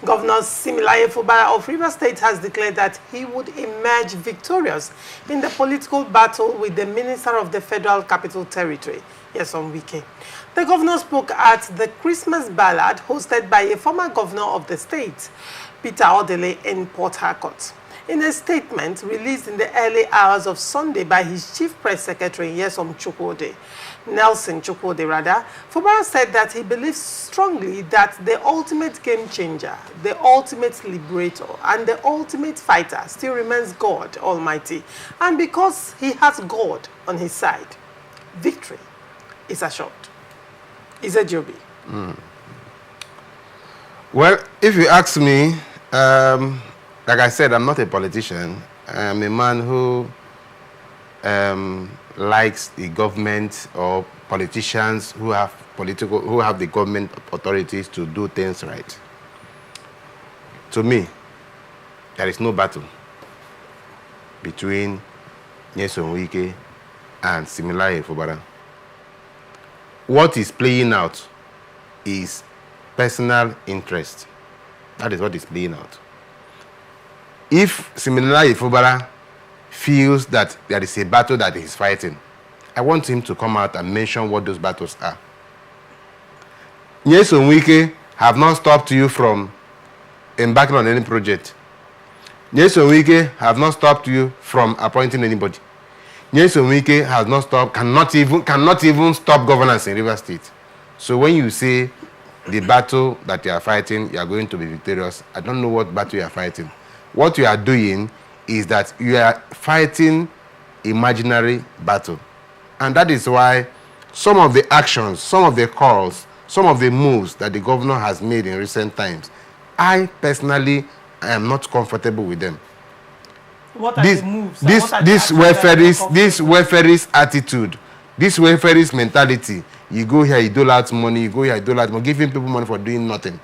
Governor Similaye Fubara of Rivers State has declared that he would emerge victorious in the political battle with the Minister of the Federal Capital Territory, Nyesom Wike. The governor spoke at the Christmas ballad hosted by a former governor of the state, Peter Odele, in Port Harcourt. In a statement released in the early hours of Sunday by his chief press secretary, Nyesom Wike, Fubara said that he believes strongly that the ultimate game changer, the ultimate liberator, and the ultimate fighter still remains God Almighty. And because he has God on his side, victory is assured. Is it Joby? Well, if you ask me, like I said, I'm not a politician. I'm a man who likes the government or politicians who have the government authorities to do things right. To me, there is no battle between Nyesom Wike and Similaye Fubara. What is playing out is personal interest. That is what is playing out. If Similaye Fubara feels that there is a battle that he's fighting, I want him to come out and mention what those battles are. Nyesom Wike have not stopped you from embarking on any project. Nyesom Wike have not stopped you from appointing anybody. Nyesom Wike has not stopped, cannot even stop governance in Rivers State. So when you say the battle that you are fighting, you are going to be victorious, I don't know what battle you are fighting. What you are doing is that you are fighting imaginary battle. And that is why some of the actions, some of the calls, some of the moves that the governor has made in recent times, I personally am not comfortable with them. What are the moves? This welfarist attitude, this welfarist mentality, you go here, you dole out money, you go here, you dole out money, giving people money for doing nothing.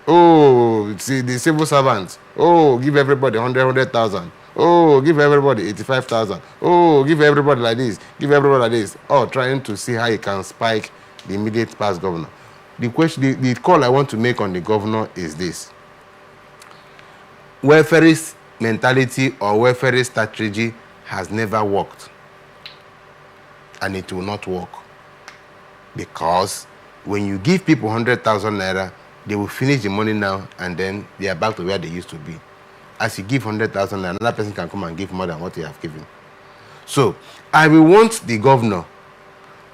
Oh, see, the civil servants. Oh, give everybody 100,000. Oh, give everybody 85,000. Oh, give everybody like this. Give everybody like this. Oh, trying to see how you can spike the immediate past governor. The call I want to make on the governor is this. Welfarist mentality or welfarist strategy has never worked. And it will not work. Because when you give people 100,000 naira, they will finish the money now and then they are back to where they used to be. As you give 100,000 naira, another person can come and give more than what you have given. So, I will want the governor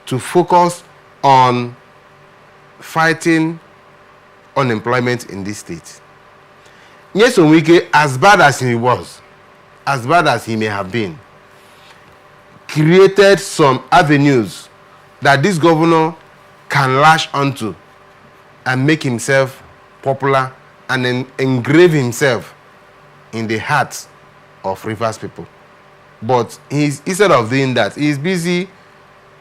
to focus on fighting unemployment in this state. Nyesom Wike, as bad as he was, as bad as he may have been, created some avenues that this governor can lash onto and make himself popular and then engrave himself in the hearts of Rivers people. But instead of doing that, he's busy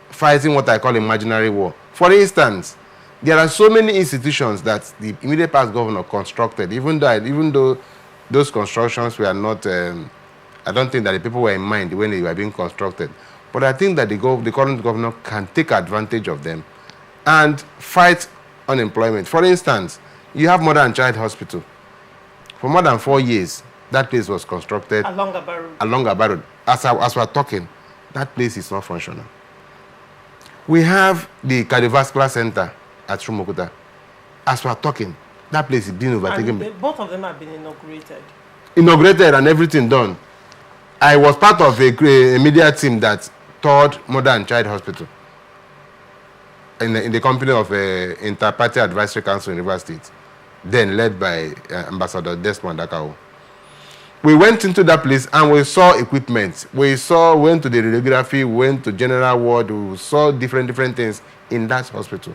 fighting what I call imaginary war. For instance, there are so many institutions that the immediate past governor constructed, even though those constructions were not, I don't think that the people were in mind when they were being constructed. But I think that the current governor can take advantage of them and fight unemployment. For instance, you have Mother and Child Hospital. For more than 4 years, that place was constructed along Aba Road. As we're talking, that place is not functional. We have the cardiovascular center at Rumukuta. As we're talking, that place is being overtaken. Both of them have been inaugurated. Inaugurated and everything done. I was part of a media team that toured Mother and Child Hospital in the company of Inter-Party Advisory Council in Rivers State, then led by Ambassador Desmond Dakao. We went into that place and we saw equipment. We went to the radiography, went to general ward, we saw different things in that hospital.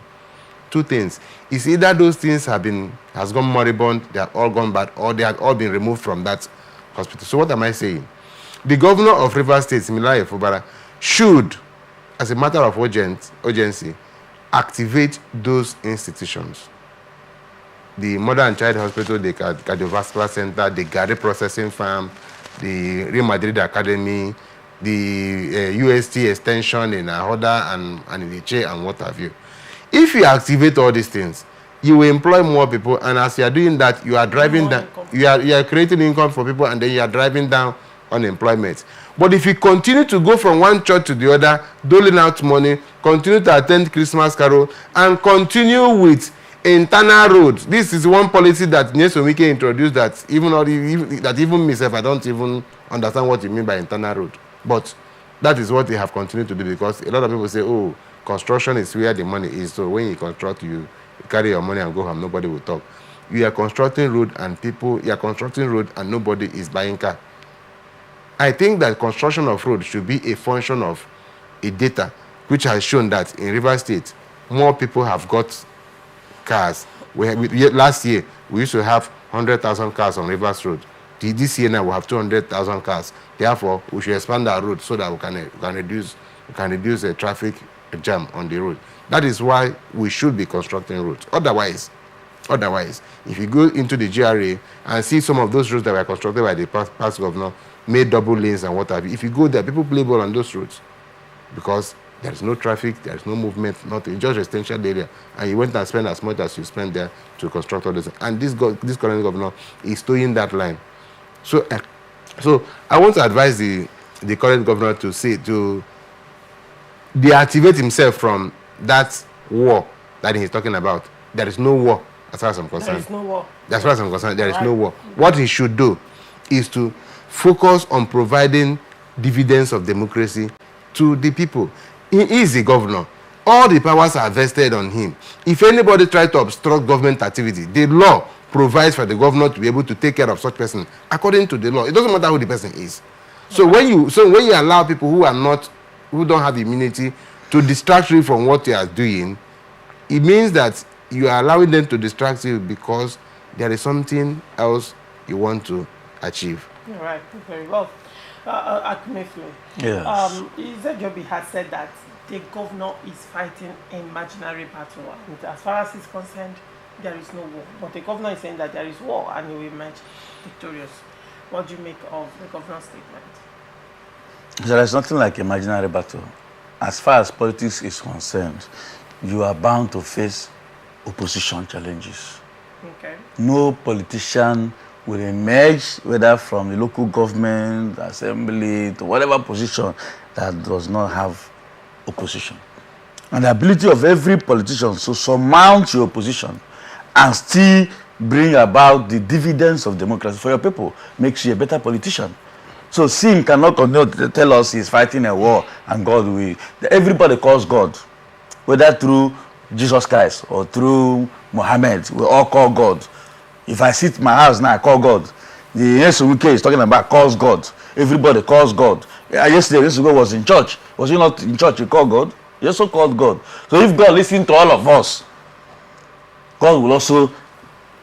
Two things. It's either those things has gone moribund, they have all gone bad, or they have all been removed from that hospital. So what am I saying? The governor of Rivers State, Similaye Fubara, should, as a matter of urgency, activate those institutions. The Mother and Child Hospital, the Cardiovascular Center, the Gary Processing Farm, the Real Madrid Academy, the UST Extension in Ahoda and in Iche and what have you. If you activate all these things, you will employ more people, and as you are doing that, you are driving down, you are creating income for people, and then you are driving down unemployment. But if you continue to go from one church to the other, doling out money, continue to attend Christmas carol, and continue with internal roads. This is one policy that Nyesom Wike introduced that even myself, I don't even understand what you mean by internal road. But that is what they have continued to do, because a lot of people say, oh, construction is where the money is. So when you construct, you carry your money and go home, nobody will talk. You are constructing road and nobody is buying car. I think that construction of road should be a function of a data which has shown that in Rivers State, more people have got cars. Last year, we used to have 100,000 cars on Rivers Road. This year now, we have 200,000 cars. Therefore, we should expand our road so that we can reduce the traffic jam on the road. That is why we should be constructing roads. Otherwise, if you go into the GRA and see some of those roads that were constructed by the past governor, made double lanes and what have you, if you go there, people play ball on those roads because there is no traffic, there is no movement, nothing, just residential area, and you went and spent as much as you spent there to construct all this. And this current governor is towing that line. So I want to advise the current governor to deactivate himself from that war that he's talking about. There is no war, as far as I'm concerned. There is no war. As far as I'm concerned, there is no war. What he should do is to focus on providing dividends of democracy to the people. He is the governor. All the powers are vested on him. If anybody tries to obstruct government activity, the law provides for the governor to be able to take care of such person according to the law. It doesn't matter who the person is. So when you allow people who don't have immunity to distract you from what you are doing, it means that you are allowing them to distract you because there is something else you want to achieve. You're right. Very well. Akumefle. Yes. Izejobi has said that the governor is fighting an imaginary battle. And as far as he's concerned, there is no war. But the governor is saying that there is war and he will emerge victorious. What do you make of the governor's statement? There is nothing like imaginary battle. As far as politics is concerned, you are bound to face opposition challenges. Okay. No politician will emerge, whether from the local government, assembly, to whatever position, that does not have opposition. And the ability of every politician to surmount your opposition and still bring about the dividends of democracy for your people makes you a better politician. So Sim cannot continue to tell us he's fighting a war and God will. Everybody calls God, whether through Jesus Christ or through Muhammad, we all call God. If I sit in my house now, I call God. The Nyesom Wike is talking about calls God. Everybody calls God. Yesterday, Nyesom Wike was in church. Was he not in church? He called God. He also called God. So if God listens to all of us, God will also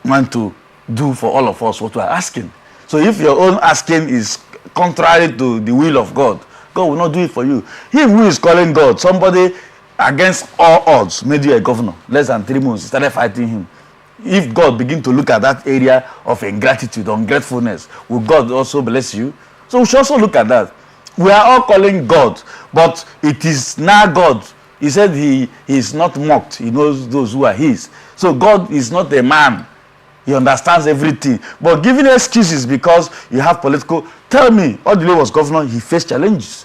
want to do for all of us what we are asking. So if your own asking is contrary to the will of God, God will not do it for you. Him who is calling God, somebody against all odds, made you a governor. Less than 3 months, he started fighting him. If God begin to look at that area of ingratitude, ungratefulness, will God also bless you? So we should also look at that. We are all calling God, but it is now God. He said he is not mocked. He knows those who are his. So God is not a man. He understands everything. But giving excuses because you have political... Tell me, Odile was governor, he faced challenges.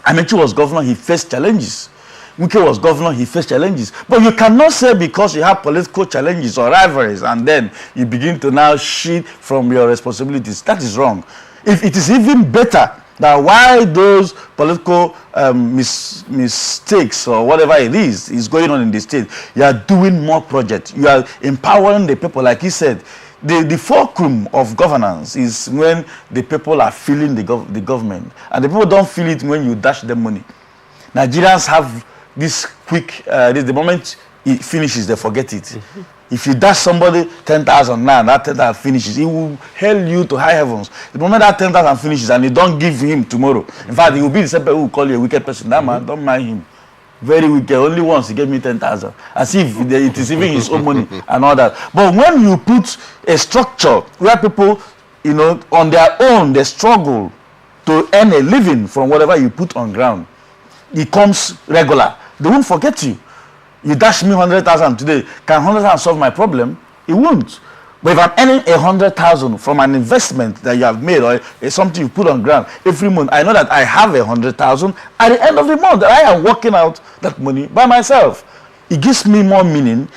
Amechi was governor, he faced challenges. Wike was governor, he faced challenges. But you cannot say because you have political challenges or rivalries and then you begin to now cheat from your responsibilities. That is wrong. If it is even better that why those political mistakes or whatever it is going on in the state, you are doing more projects. You are empowering the people. Like he said, the fulcrum of governance is when the people are feeling the government. And the people don't feel it when you dash them money. Nigerians have this quick, the moment it finishes, they forget it. Mm-hmm. If you dash somebody 10,000 now, that 10,000 finishes, he will hail you to high heavens. The moment that 10,000 finishes and you don't give him tomorrow, in fact, he will be the same person who will call you a wicked person. That man, don't mind him. Very wicked. Only once he gave me 10,000. As if it is even his own money and all that. But when you put a structure where people, on their own, they struggle to earn a living from whatever you put on ground, it comes regular. They won't forget you. You dash me 100,000 today. Can 100,000 solve my problem? It won't. But if I'm earning 100,000 from an investment that you have made or something you put on ground every month, I know that I have 100,000 at the end of the month that I am working out that money by myself. It gives me more meaning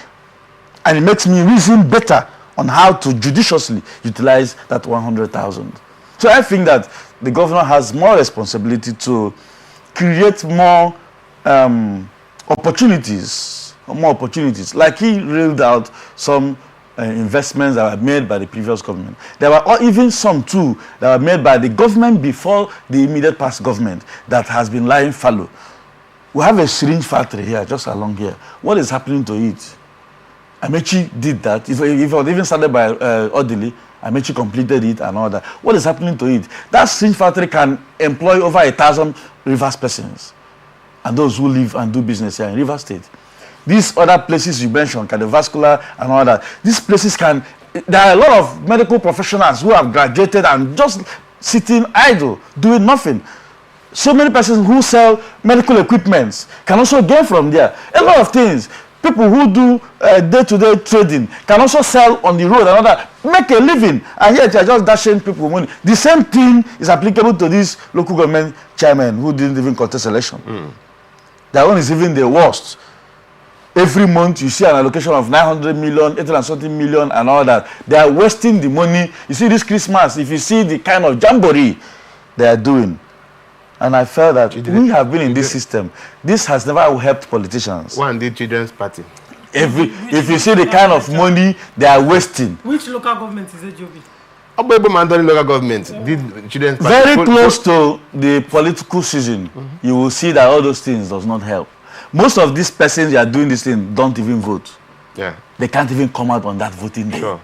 and it makes me reason better on how to judiciously utilize that 100,000. So I think that the governor has more responsibility to create more opportunities. Like he reeled out some investments that were made by the previous government. There were even some too that were made by the government before the immediate past government that has been lying fallow. We have a syringe factory here, just along here. What is happening to it? Amechi did that. If it was even started by Odili, Amechi completed it and all that. What is happening to it? That syringe factory can employ over 1,000 Rivers persons and those who live and do business here in Rivers State. These other places you mentioned, cardiovascular and all that, these places can, there are a lot of medical professionals who have graduated and just sitting idle, doing nothing. So many persons who sell medical equipments can also gain from there. A lot of things. People who do day-to-day trading can also sell on the road and all that, make a living, and yet you're just dashing people money. The same thing is applicable to these local government chairmen who didn't even contest election. Their own is even the worst. Every month you see an allocation of 900 million, 800 something million and all that. They are wasting the money. You see this Christmas, if you see the kind of jamboree they are doing. And I felt that we have been in this system. This has never helped politicians. One did children's party. If you see the kind of money they are wasting. Which local government is it, Joby? Local government did children's party. Very close to the political season, you will see that all those things does not help. Most of these persons that are doing this thing don't even vote. Yeah. They can't even come out on that voting day. Sure.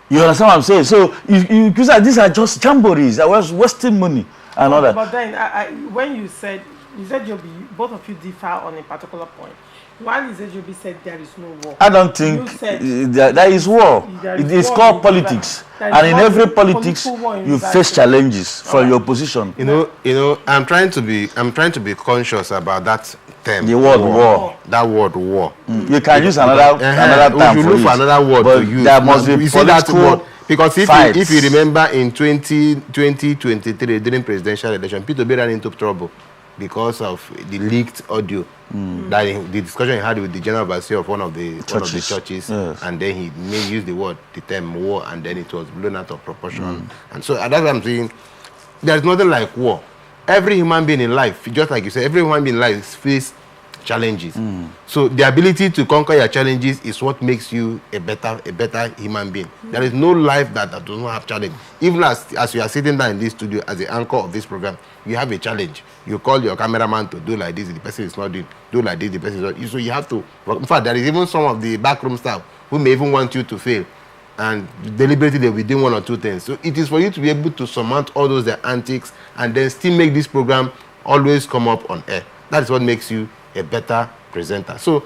You understand what I'm saying? So you say these are just jamborees. I was wasting money and all that. But then when you said Joby, both of you differ on a particular point. While Joby said there is no war. I don't think there is war. It is called politics. And in every politics, you face challenges from your opposition. You know, I'm trying to be conscious about that term. The word war. That word war. You can use another term. You look for another word to use. There must be political word. Because if you remember in 2023 during presidential election, Peter Obi ran into trouble because of the leaked audio that the discussion he had with the general overseer of one of the churches, yes. And then he may use the term war, and then it was blown out of proportion. And so that's what I'm saying. There's nothing like war. Every human being in life, just like you said, every human being in life face challenges. So the ability to conquer your challenges is what makes you a better human being. There is no life that does not have challenge. Even as you are sitting down in this studio as the anchor of this program, you have a challenge. You call your cameraman to do like this, the person is not doing. Do like this, the person is not. So you have to. In fact, there is even some of the backroom staff who may even want you to fail, and deliberately they will be doing one or two things. So it is for you to be able to surmount all those their antics and then still make this program always come up on air. That is what makes you a better presenter. So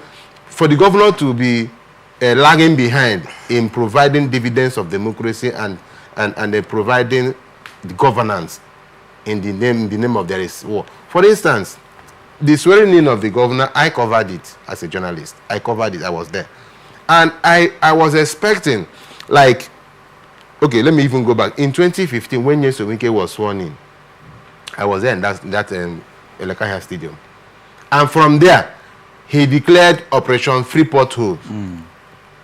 for the governor to be lagging behind in providing dividends of democracy and providing the governance in the name of there is war. For instance, the swearing in of the governor, I covered it as a journalist. I covered it. I was there. And I was expecting, like, okay, let me even go back. In 2015, when Nyesom Wike was sworn in, I was there in that Elekahia Stadium. And from there, he declared Operation Free Pothole in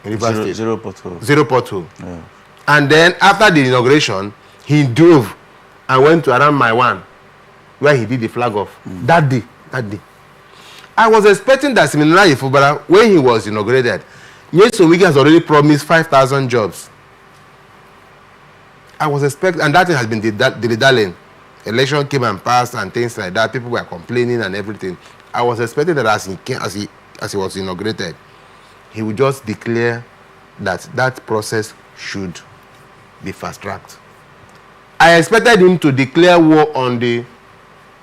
Rivers State. Zero pothole. Zero pothole. Yeah. And then after the inauguration, he drove and went to around my one, where he did the flag off. That day. I was expecting that similarly in Fubara, when he was inaugurated, Nyesom Wike has already promised 5,000 jobs. I was expecting, and that has been dilly-dallying. Election came and passed and things like that. People were complaining and everything. I was expecting that as he was inaugurated, he would just declare that process should be fast-tracked. I expected him to declare war on the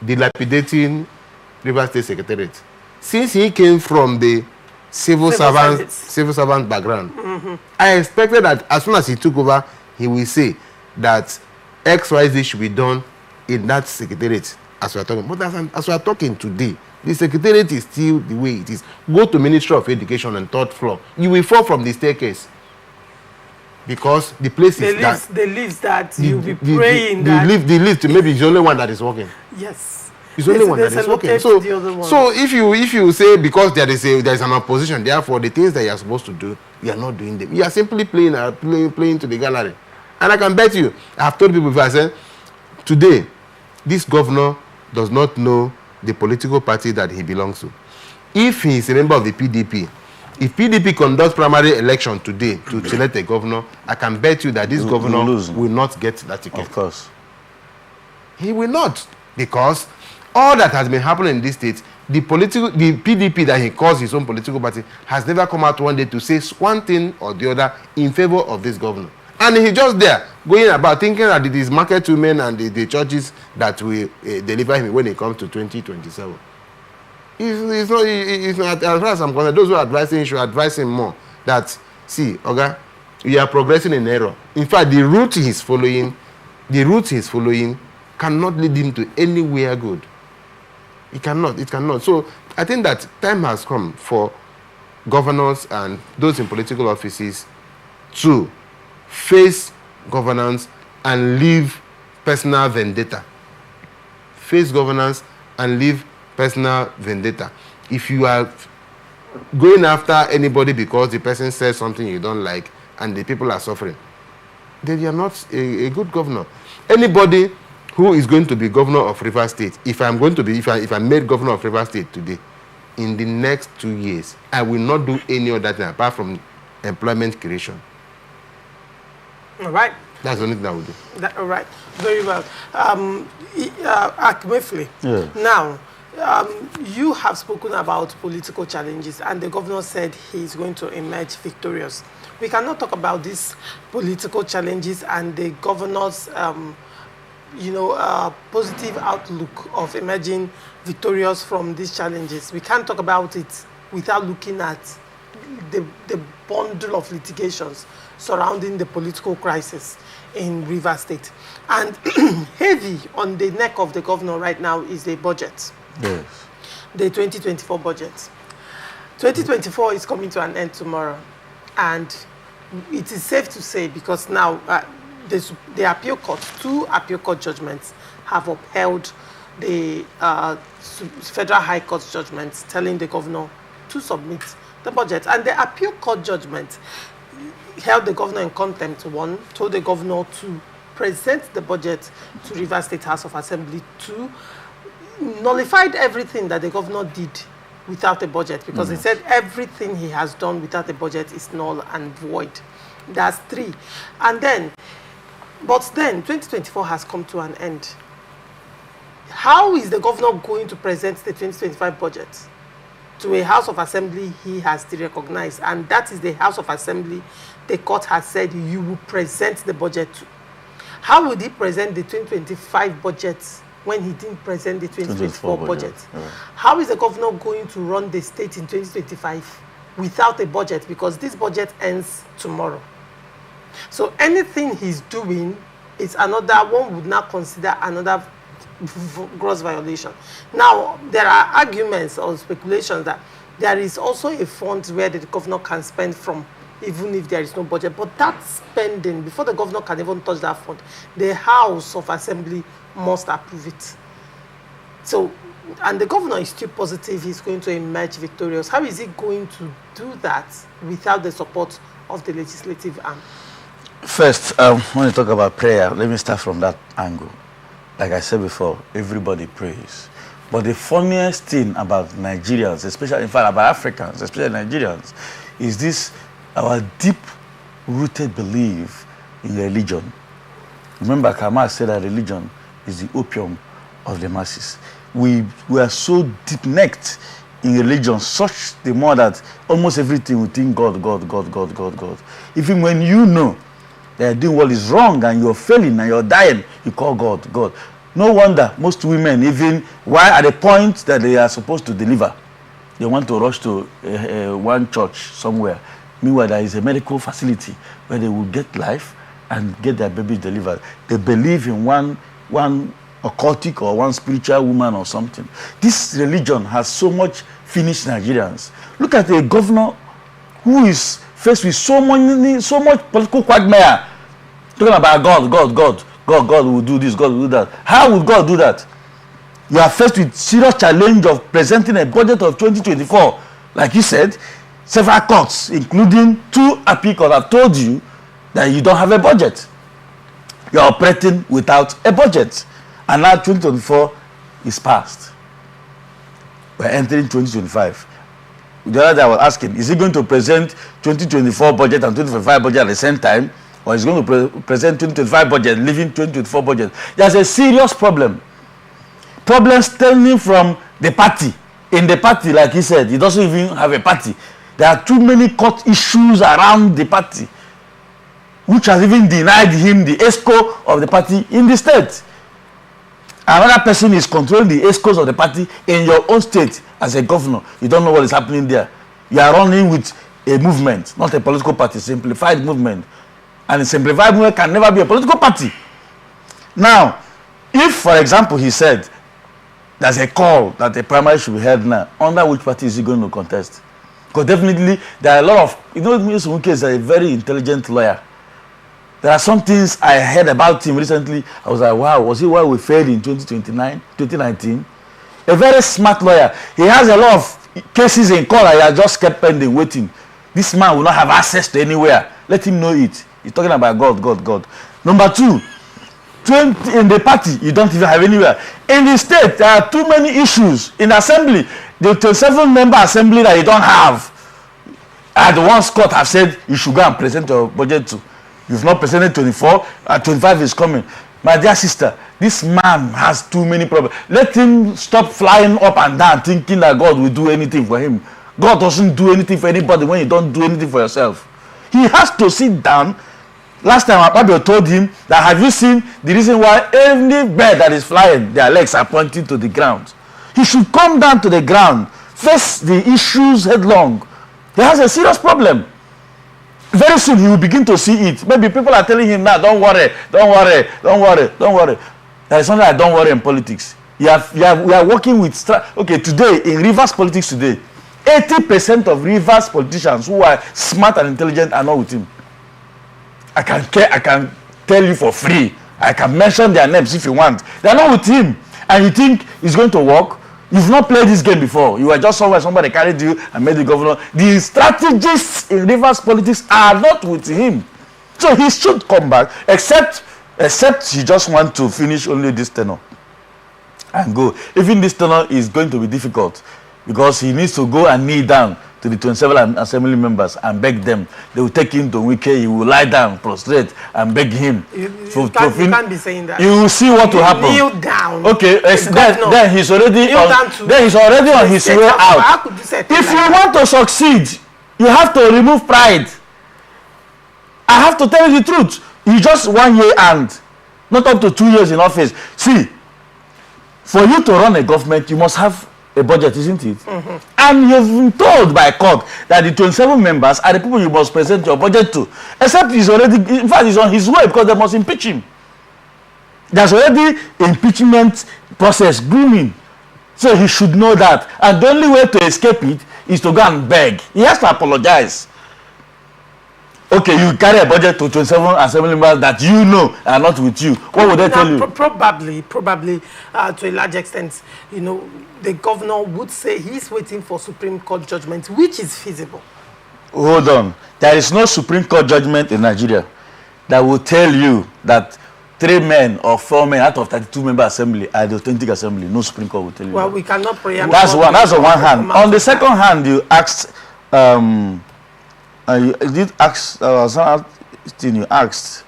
dilapidating Rivers State Secretariat. Since he came from the civil servant background, I expected that as soon as he took over, he will say that XYZ should be done in that secretariat as we are talking. But as we are talking today, The secretariat is still the way it is. Go to Ministry of Education on 3rd floor. You will fall from the staircase. Because the place is that. The lifts that you'll be praying that. The lift, maybe it's the only one that is working. Yes. It's the only one that is working. So if you say because there is an opposition, therefore the things that you are supposed to do, you are not doing them. You are simply playing to the gallery. And I can bet you, I have told people before, I said, today, this governor does not know the political party that he belongs to. If he is a member of the PDP, if PDP conducts primary election today to select a governor, I can bet you that this governor will not get that ticket. Of course. He will not, because all that has been happening in this state, the PDP that he calls his own political party has never come out one day to say one thing or the other in favor of this governor. And he's just there, going about thinking that it is market women and the churches that will deliver him when it comes to 2027. It's not, as far as I'm concerned, those who are advising should advise him more. That, see, okay, you are progressing in error. In fact, the route he's following cannot lead him to anywhere good. It cannot. So I think that time has come for governors and those in political offices to face governance and leave personal vendetta. Face governance and leave personal vendetta. If you are going after anybody because the person says something you don't like and the people are suffering, then you are not a good governor. Anybody who is going to be governor of Rivers State, if I'm made governor of Rivers State today, in the next 2 years, I will not do any other thing apart from employment creation. All right. That's the only thing I will do. All right. Very well. Akmefle. Yeah. Now, you have spoken about political challenges, and the governor said he's going to emerge victorious. We cannot talk about these political challenges and the governor's, positive outlook of emerging victorious from these challenges. We can't talk about it without looking at the bundle of litigations surrounding the political crisis in Rivers State. And heavy on the neck of the governor right now is the budget. Yes. The 2024 budget. 2024 is coming to an end tomorrow. And it is safe to say, because now the appeal court, 2 appeal court judgments have upheld the Federal High Court's judgments telling the governor to submit the budget. And the appeal court judgment held the governor in contempt. 1, told the governor to present the budget to Rivers State House of Assembly. 2, nullified everything that the governor did without a budget, because he said everything he has done without a budget is null and void. That's 3. And then, but then 2024 has come to an end. How is the governor going to present the 2025 budget to a House of Assembly he has derecognized? And that is the House of Assembly the court has said you will present the budget to. How would he present the 2025 budget when he didn't present the 2024 budget? Yeah. How is the governor going to run the state in 2025 without a budget? Because this budget ends tomorrow. So anything he's doing is another, one would not consider another gross violation. Now, there are arguments or speculations that there is also a fund where the governor can spend from, even if there is no budget. But that spending, before the governor can even touch that fund, the House of Assembly must approve it. So, and the governor is still positive he's going to emerge victorious. How is he going to do that without the support of the legislative arm? First, when you talk about prayer, let me start from that angle. Like I said before, everybody prays. But the funniest thing about Nigerians, especially, in fact, about Africans, especially Nigerians, is this, our deep-rooted belief in religion. Remember, Kamal said that religion is the opium of the masses. We are so deep-necked in religion, such the more that almost everything we think God, God, God, God, God, God. Even when you know that you're doing what is wrong and you're failing and you're dying, you call God, God. No wonder most women, even while at the point that they are supposed to deliver, they want to rush to one church somewhere. Meanwhile, there is a medical facility where they will get life and get their baby delivered. They believe in one occultic or one spiritual woman or something. This religion has so much finished Nigerians. Look at a governor who is faced with so much political quagmire, talking about God will do this, God will do that. How would God do that? You are faced with serious challenge of presenting a budget of 2024. Like you said, several courts, including 2 appeal courts, have told you that you don't have a budget. You are operating without a budget. And now 2024 is past. We're entering 2025. The other day I was asking, is he going to present 2024 budget and 2025 budget at the same time? Or is he going to present 2025 budget, leaving 2024 budget? There's a serious problem. Problem stemming from the party. In the party, like he said, he doesn't even have a party. There are too many court issues around the party, which has even denied him the ESCO of the party in the state. Another person is controlling the ESCOs of the party in your own state as a governor. You don't know what is happening there. You are running with a movement, not a political party, simplified movement. And a simplified movement can never be a political party. Now, if, for example, he said there's a call that the primary should be held now, under which party is he going to contest? Because definitely there are a lot of, Nyesom Wike is a very intelligent lawyer. There are some things I heard about him recently. I was like, wow, was he why we failed in 2019? A very smart lawyer. He has a lot of cases in court that he has just kept pending, waiting. This man will not have access to anywhere. Let him know it. He's talking about God. Number 2, in the party, you don't even have anywhere. In the state, there are too many issues. In assembly, the 27-member assembly that you don't have. And the ones court have said you should go and present your budget to. You've not presented 24, 25 is coming. My dear sister, this man has too many problems. Let him stop flying up and down thinking that God will do anything for him. God doesn't do anything for anybody when you don't do anything for yourself. He has to sit down. Last time Pablo told him that, have you seen the reason why any bird that is flying, their legs are pointing to the ground? He should come down to the ground, face the issues headlong. He has a serious problem. Very soon he will begin to see it. Maybe people are telling him now, don't worry. There is something like don't worry in politics. We are working with, today, in Rivers politics today, 80% of Rivers politicians who are smart and intelligent are not with him. I can tell you for free. I can mention their names if you want. They are not with him. And you think it's going to work? You've not played this game before. You were just somewhere, somebody carried you and made the governor. The strategists in Rivers politics are not with him. So he should come back, except he just wants to finish only this tenure and go. Even this tenure is going to be difficult because he needs to go and kneel down to the 27 assembly members and beg them. They will take him to Wike. He will lie down, prostrate, and beg him. You can't be saying that. You will see what will happen. Kneel down. Okay, then he's already on his way out. If you want to succeed, you have to remove pride. I have to tell you the truth. You just 1 year and not up to 2 years in office. See, for you to run a government, you must have a budget, isn't it? Mm-hmm. And you've been told by court that the 27 members are the people you must present your budget to. Except he's already, in fact, he's on his way because they must impeach him. There's already impeachment process grooming. So he should know that. And the only way to escape it is to go and beg. He has to apologize. Okay, you carry a budget to 27 assembly members that you know are not with you. What would they tell you? Probably, to a large extent, the governor would say he's waiting for Supreme Court judgment, which is feasible. Hold on. There is no Supreme Court judgment in Nigeria that will tell you that 3 men or 4 men out of 32-member assembly are the authentic assembly. No Supreme Court will tell you. Well, that. We cannot preempt. That's one. That's on one hand. On the second hand, you asked. You did ask. You asked.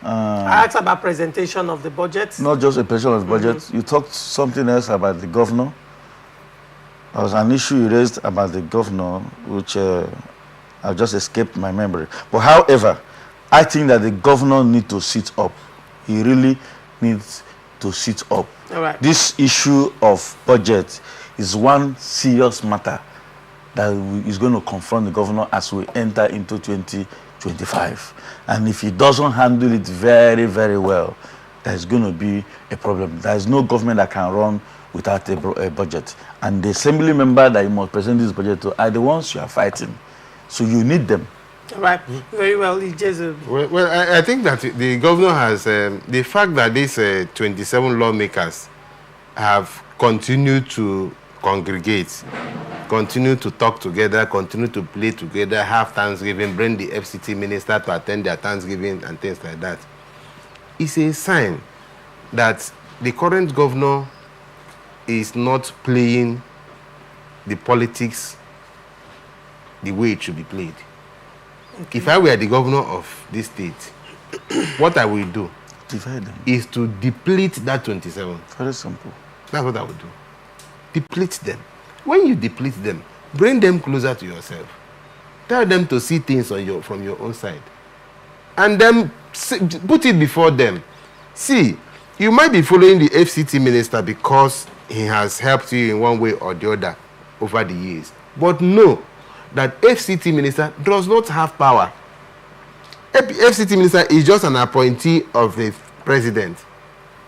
I asked about presentation of the budget. Not just a presentation of the budget. Mm-hmm. You talked something else about the governor. There was an issue you raised about the governor, which I just escaped my memory. But however, I think that the governor needs to sit up. He really needs to sit up. All right. This issue of budget is one serious matter that is going to confront the governor as we enter into 2025. And if he doesn't handle it very, very well, there's going to be a problem. There is no government that can run without a budget. And the assembly member that you must present this budget to are the ones you are fighting. So you need them. Right. Very well, Nyesom. Well, I think that the governor has, the fact that these 27 lawmakers have continued to congregate, continue to talk together, continue to play together, have Thanksgiving, bring the FCT minister to attend their Thanksgiving and things like that, it's a sign that the current governor is not playing the politics the way it should be played. Okay. If I were the governor of this state, what I will do is to deplete that 27. Very simple. That's what I would do. Deplete them. When you deplete them, bring them closer to yourself. Tell them to see things on from your own side. And then put it before them. See, you might be following the FCT minister because he has helped you in one way or the other over the years. But know that FCT minister does not have power. FCT minister is just an appointee of the president.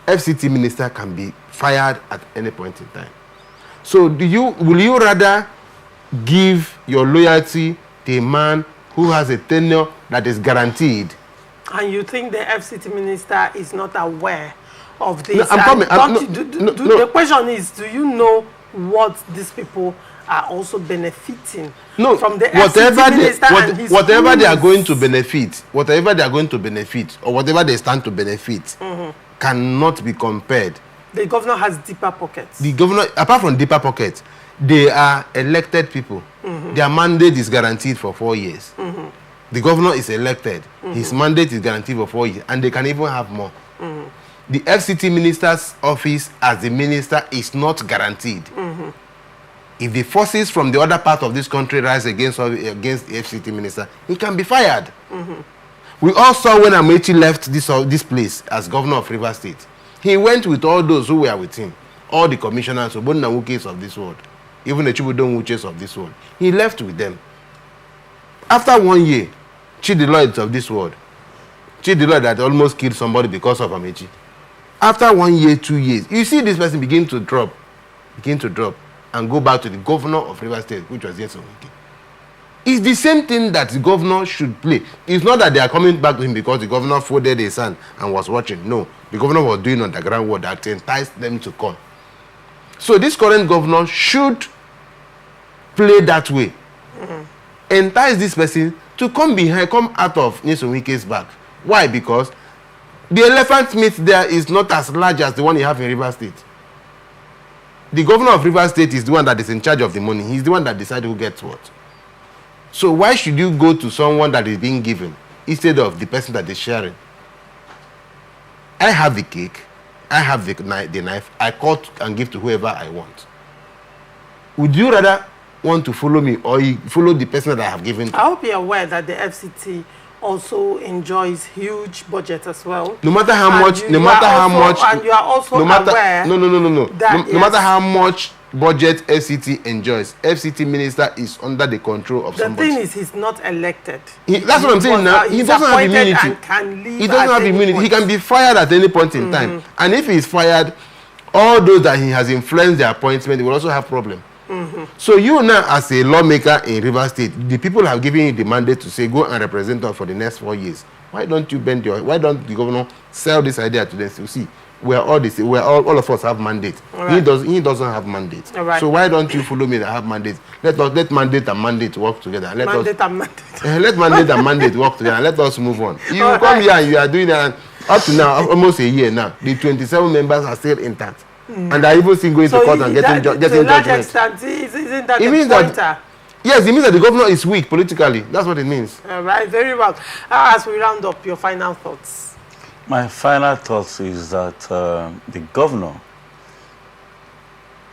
FCT minister can be fired at any point in time. So will you rather give your loyalty to a man who has a tenure that is guaranteed? And you think the FCT minister is not aware of this? No, I'm coming. The question is, do you know what these people are also benefiting from the FCT minister and his whatever they are going to benefit, or whatever they stand to benefit, cannot be compared. The governor has deeper pockets. The governor, apart from deeper pockets, they are elected people. Their mandate is guaranteed for 4 years. The governor is elected. His mandate is guaranteed for 4 years, and they can even have more. The FCT minister's office as the minister is not guaranteed. If the forces from the other part of this country rise against the FCT minister, he can be fired. We all saw when Amechi left this place as governor of Rivers State. He went with all those who were with him, all the commissioners, Obonna Wukes of this world, even the Chibudon Wuches of this world. He left with them. After 1 year, Chidi Lloyd of this world, Chidi Lloyd that almost killed somebody because of Amechi. After 1 year, 2 years, you see this person begin to drop, and go back to the governor of Rivers State, which was Nyesom Wike. It's the same thing that the governor should play. It's not that they are coming back to him because the governor folded his hand and was watching. No, the governor was doing underground work that enticed them to come. So this current governor should play that way. Entice this person to come out of Nyesom Wike's back. Why? Because the elephant meat there is not as large as the one you have in Rivers State. The governor of Rivers State is the one that is in charge of the money. He's the one that decides who gets what. So why should you go to someone that is being given instead of the person that is sharing? I have the cake. I have the knife. I cut and give to whoever I want. Would you rather want to follow me or you follow the person that I have given to? I hope you're aware that the FCT also enjoys huge budget as well. No matter how much, and you are also aware. No matter how much budget FCT enjoys, FCT minister is under the control of somebody. The thing is, he's not elected. That's what I'm saying now. He doesn't have immunity. He doesn't have immunity. He can be fired at any point in time. And if he's fired, all those that he has influenced their appointment, he will also have problem. So you now, as a lawmaker in Rivers State, the people have given you the mandate to say, go and represent us for the next 4 years. Why don't you why don't the governor sell this idea to them? So see, all of us have mandate. Right. He doesn't have mandate. Right. So why don't you follow me that have mandate? Let mandate and mandate work together. Let mandate and mandate work together. Let us move on. You come here and you are doing that. Up to now, almost a year now, the 27 members are still intact. And I even seen going to court and getting judgment. Isn't that a pointer? Yes, it means that the governor is weak politically. That's what it means. All right, very well. As we round up, your final thoughts. My final thoughts is that the governor,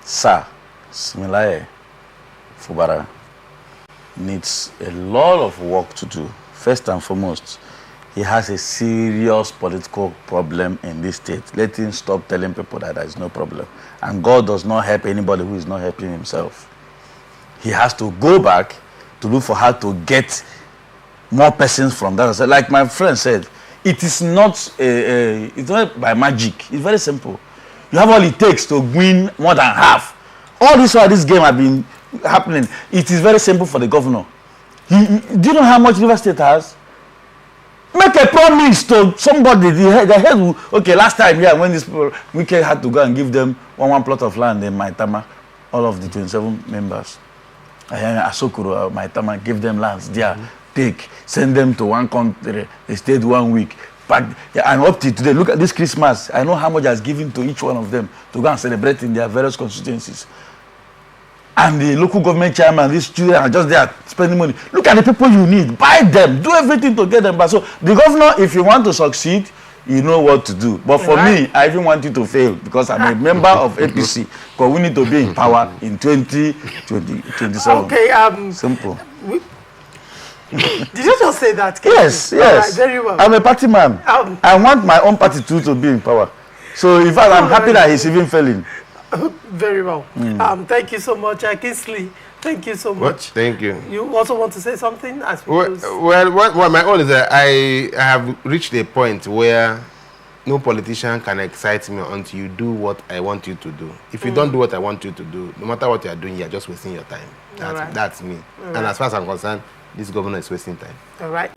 Sir Similaye Fubara, needs a lot of work to do. First and foremost, he has a serious political problem in this state. Let him stop telling people that there is no problem. And God does not help anybody who is not helping himself. He has to go back to look for how to get more persons from that. Like my friend said, it is not it's not by magic. It's very simple. You have all it takes to win more than half. All this while this game have been happening, it is very simple for the governor. Do you know how much River State has? Make a promise to somebody. The head will, okay, last time, yeah, when this people, Wike had to go and give them one plot of land in Maitama, all of the 27 members. Asokoro, Maitama, give them lands there. Take, send them to one country. They stayed 1 week. But, yeah, and up to today, look at this Christmas. I know how much has given to each one of them to go and celebrate in their various constituencies. And the local government chairman, these children are just there spending money. Look at the people you need. Buy them. Do everything to get them back. So the governor, if you want to succeed, you know what to do. But for me, I even want you to fail because I'm a member of APC. Because we need to be in power in 2027. Okay. Simple. Did you just say that? Yes. Right, very well. I'm a party man. I want my own party too to be in power. So in fact, I'm happy that he's even failing. Very well. Thank you so much, Kingsley. Thank you so much. What? Thank you. You also want to say something? As Well, my own is that I have reached a point where no politician can excite me until you do what I want you to do. If you don't do what I want you to do, no matter what you are doing, you are just wasting your time. That's me. And as far as I'm concerned, this governor is wasting time. All right.